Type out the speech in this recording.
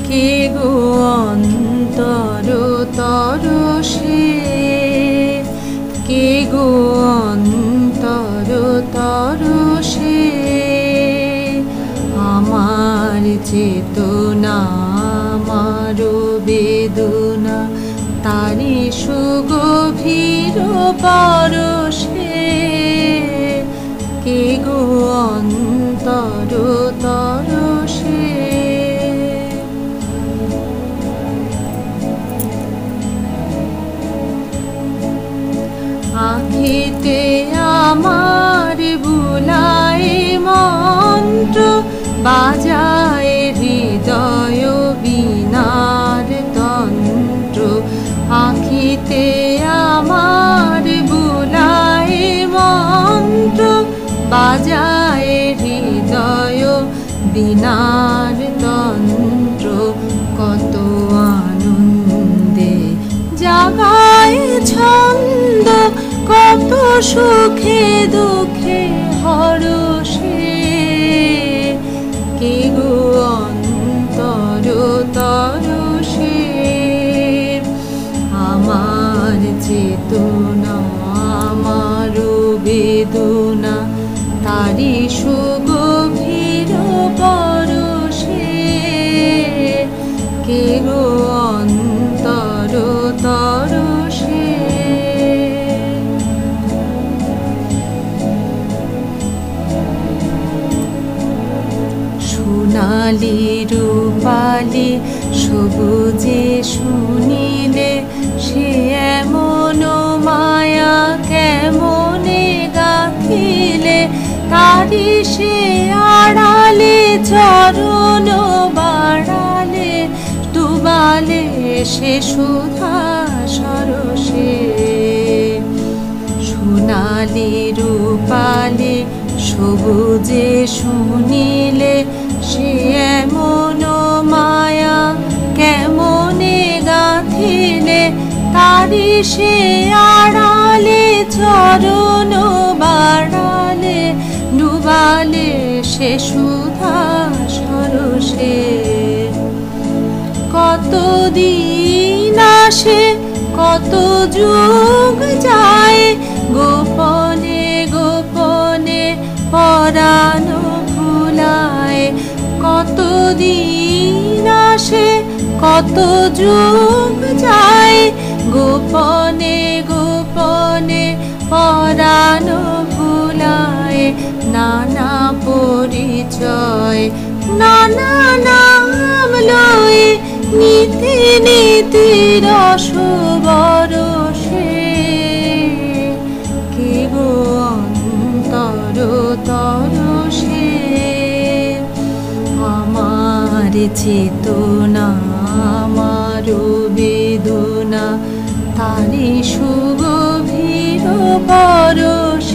কে গো অন্তর তরসে, কে গো অন্তর তরসে, আমার চেতনা আমার বেদনা তারি সুগভীর পরশে, কে গো অন্তর তরসে। আখিতে আমার বুলায় মন্ত্র, বাজায় হৃদয় বীণার তন্ত্র। আখিতে আমার বুলায় মন্ত্র, বাজায় হৃদয় বীণার তন্ত্র। কত আনন্দে জাগায় ছন্দ, কত সুখে দুঃখে হরষে, কে গো অন্তর তরসে। আমার চেতনা আমার বেদনা তারি সুগভীর পরশে, কে গো অন্তর তরসে। সোনালি রূপালি সবুজে শুনিলে, সে এমন মায়া কেমনে গাথিলে, তারি সে আড়ালে চরণ বাড়ালে, ডুবালে সে সুধা সরসে। সোনালি রূপালি সবুজে শুনিলে, সে এমন মায়া কেমনে গাথিলে, তারি সে আড়ালে চরণ বাড়ালে, ডুবালে সে সুধা সরসে। কত দিন আসে কত যুগ যায়, গোপনে গোপনে পরাণ ভুলায়। কত দিন আসে কত যুগ যায়, গোপনে গোপনে পরাণ ভুলায়। নানা পরিচয় নানা নাম লয়ে, নীতি নীতি রস বরসে, কে গো অন্তর তরসে। আমার চেতনা আমার বেদনা তারি সুগভীর পরশে,